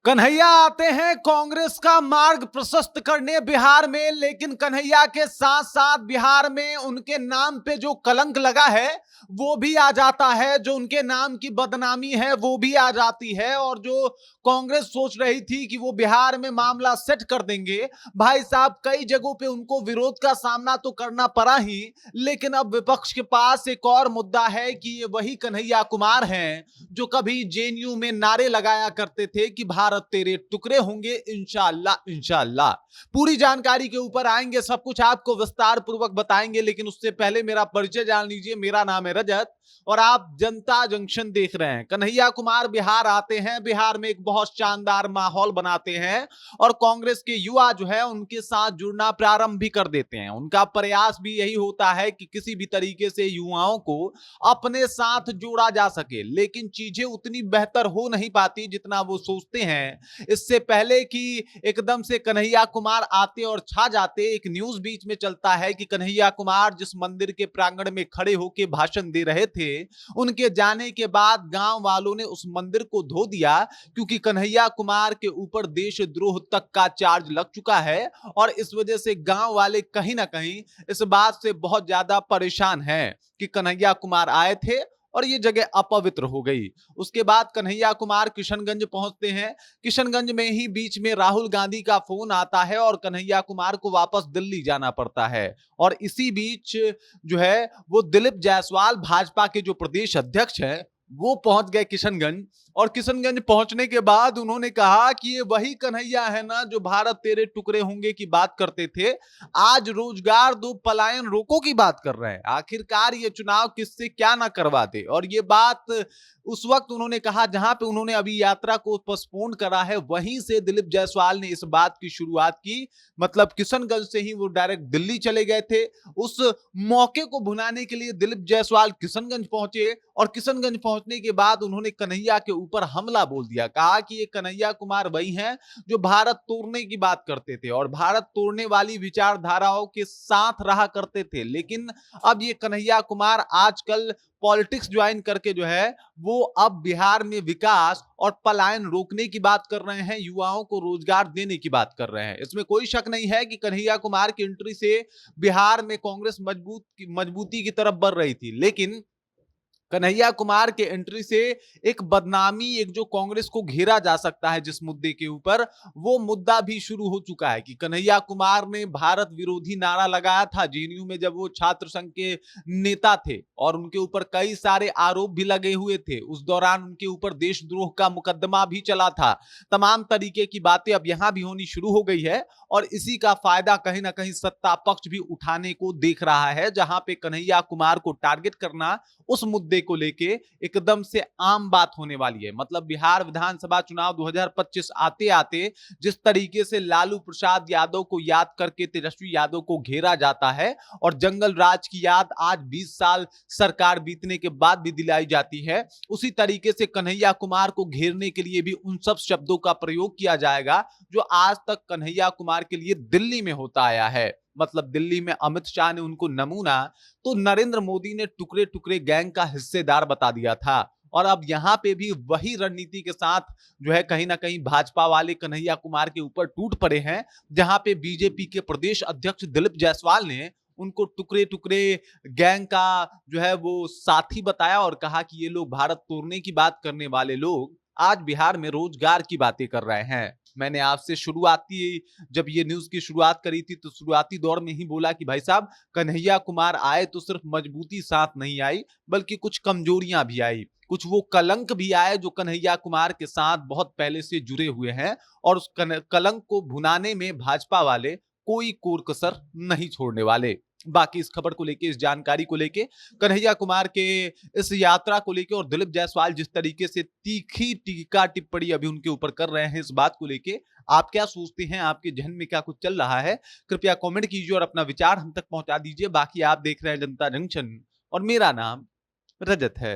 कन्हैया आते हैं कांग्रेस का मार्ग प्रशस्त करने बिहार में, लेकिन कन्हैया के साथ साथ बिहार में उनके नाम पे जो कलंक लगा है वो भी आ जाता है, जो उनके नाम की बदनामी है वो भी आ जाती है। और जो कांग्रेस सोच रही थी कि वो बिहार में मामला सेट कर देंगे, भाई साहब कई जगहों पे उनको विरोध का सामना तो करना पड़ा ही, लेकिन अब विपक्ष के पास एक और मुद्दा है कि ये वही कन्हैया कुमार हैं जो कभी जेएनयू में नारे लगाया करते थे कि भारत तेरे टुकड़े होंगे इंशाअल्लाह इंशाअल्लाह। पूरी जानकारी के ऊपर आएंगे, सब कुछ आपको विस्तार पूर्वक बताएंगे, लेकिन उससे पहले मेरा परिचय जान लीजिए। मेरा नाम है रजत और आप जनता जंक्शन देख रहे हैं। कन्हैया कुमार बिहार आते हैं, बिहार में एक बहुत शानदार माहौल बनाते हैं और कांग्रेस के युवा जो है उनके साथ जुड़ना प्रारंभ भी कर देते हैं। उनका प्रयास भी यही होता है कि किसी भी तरीके से युवाओं को अपने साथ जोड़ा जा सके, लेकिन चीजें उतनी बेहतर हो नहीं पाती जितना वो सोचते हैं। इससे पहले कि एकदम से कन्हैया कुमार आते और छा जाते, एक न्यूज बीच में चलता है कि कन्हैया कुमार जिस मंदिर के प्रांगण में खड़े होकर भाषण दे रहे थे, उनके जाने के बाद गांव वालों ने उस मंदिर को धो दिया, क्योंकि कन्हैया कुमार के ऊपर देशद्रोह तक का चार्ज लग चुका है। और इस वजह से गांव वाले कहीं ना कहीं इस बात से बहुत ज्यादा परेशान हैं कि कन्हैया कुमार आए थे और ये जगह अपवित्र हो गई। उसके बाद कन्हैया कुमार किशनगंज पहुंचते हैं। किशनगंज में ही बीच में राहुल गांधी का फोन आता है और कन्हैया कुमार को वापस दिल्ली जाना पड़ता है। और इसी बीच जो है वो दिलीप जायसवाल भाजपा के जो प्रदेश अध्यक्ष हैं वो पहुंच गए किशनगंज। और किशनगंज पहुंचने के बाद उन्होंने कहा कि ये वही कन्हैया है ना जो भारत तेरे टुकड़े होंगे की बात करते थे, आज रोजगार दो पलायन रोको की बात कर रहे हैं। आखिरकार ये चुनाव किससे क्या ना करवा दे। और ये बात उस वक्त उन्होंने कहा जहां पे उन्होंने अभी यात्रा को पोस्टपोन करा है, वहीं से दिलीप जायसवाल ने इस बात की शुरुआत की। मतलब किशनगंज से ही वो डायरेक्ट दिल्ली चले गए थे। उस मौके को भुनाने के लिए दिलीप जायसवाल किशनगंज पहुंचे और किशनगंज पहुंचने के बाद उन्होंने कन्हैया के ऊपर हमला बोल दिया। कहा कि ये कन्हैया कुमार वही हैं जो भारत तोड़ने की बात करते थे और भारत तोड़ने वाली विचारधाराओं के साथ रहा करते थे, लेकिन अब ये कन्हैया कुमार आजकल पॉलिटिक्स ज्वाइन करके जो है वो अब बिहार में विकास और पलायन रोकने की बात कर रहे हैं, युवाओं को रोजगार देने की बात कर रहे हैं। इसमें कोई शक नहीं है कि कन्हैया कुमार की एंट्री से बिहार में कांग्रेस मजबूती की तरफ बढ़ रही थी, लेकिन कन्हैया कुमार के एंट्री से एक बदनामी, एक जो कांग्रेस को घेरा जा सकता है जिस मुद्दे के ऊपर, वो मुद्दा भी शुरू हो चुका है। कि कन्हैया कुमार ने भारत विरोधी नारा लगाया था जेएनयू में जब वो छात्र संघ के नेता थे और उनके ऊपर कई सारे आरोप भी लगे हुए थे। उस दौरान उनके ऊपर देशद्रोह का मुकदमा भी चला था। तमाम तरीके की बातें अब यहां भी होनी शुरू हो गई है और इसी का फायदा कहीं ना कहीं सत्ता पक्ष भी उठाने को देख रहा है, जहां पे कन्हैया कुमार को टारगेट करना उस मुद्दे को लेके एकदम से आम बात होने वाली है। मतलब बिहार विधानसभा चुनाव 2025 आते आते जिस तरीके से लालू प्रसाद यादव को याद करके तेजस्वी यादव को घेरा जाता है और जंगल राज की याद आज 20 साल सरकार बीतने के बाद भी दिलाई जाती है, उसी तरीके से कन्हैया कुमार को घेरने के लिए भी उन सब शब्दों का प्रयोग किया जाएगा जो आज तक कन्हैया कुमार के लिए दिल्ली में होता आया है। मतलब दिल्ली में अमित शाह ने उनको नमूना तो नरेंद्र मोदी ने टुकड़े टुकड़े गैंग का हिस्सेदार बता दिया था। और अब यहां पे भी वही रणनीति के साथ जो है कहीं ना कहीं भाजपा वाले कन्हैया कुमार के ऊपर टूट पड़े हैं, जहां पे बीजेपी के प्रदेश अध्यक्ष दिलीप जायसवाल ने उनको टुकड़े टुकड़े गैंग का जो है वो साथी बताया और कहा कि ये लोग भारत तोड़ने की बात करने वाले लोग आज बिहार में रोजगार की बातें कर रहे हैं। मैंने आपसे शुरुआती जब ये न्यूज की शुरुआत करी थी तो शुरुआती दौर में ही बोला कि भाई साहब कन्हैया कुमार आए तो सिर्फ मजबूती साथ नहीं आई, बल्कि कुछ कमजोरियां भी आई, कुछ वो कलंक भी आए जो कन्हैया कुमार के साथ बहुत पहले से जुड़े हुए हैं। और उस कलंक को भुनाने में भाजपा वाले कोई कोर कसर नहीं छोड़ने वाले। बाकी इस खबर को लेके, इस जानकारी को लेके, कन्हैया कुमार के इस यात्रा को लेके और दिलीप जायसवाल जिस तरीके से तीखी टीका टिप्पणी अभी उनके ऊपर कर रहे हैं, इस बात को लेके आप क्या सोचते हैं? आपके जहन में क्या कुछ चल रहा है? कृपया कमेंट कीजिए और अपना विचार हम तक पहुंचा दीजिए। बाकी आप देख रहे हैं जनता जंक्शन और मेरा नाम रजत है।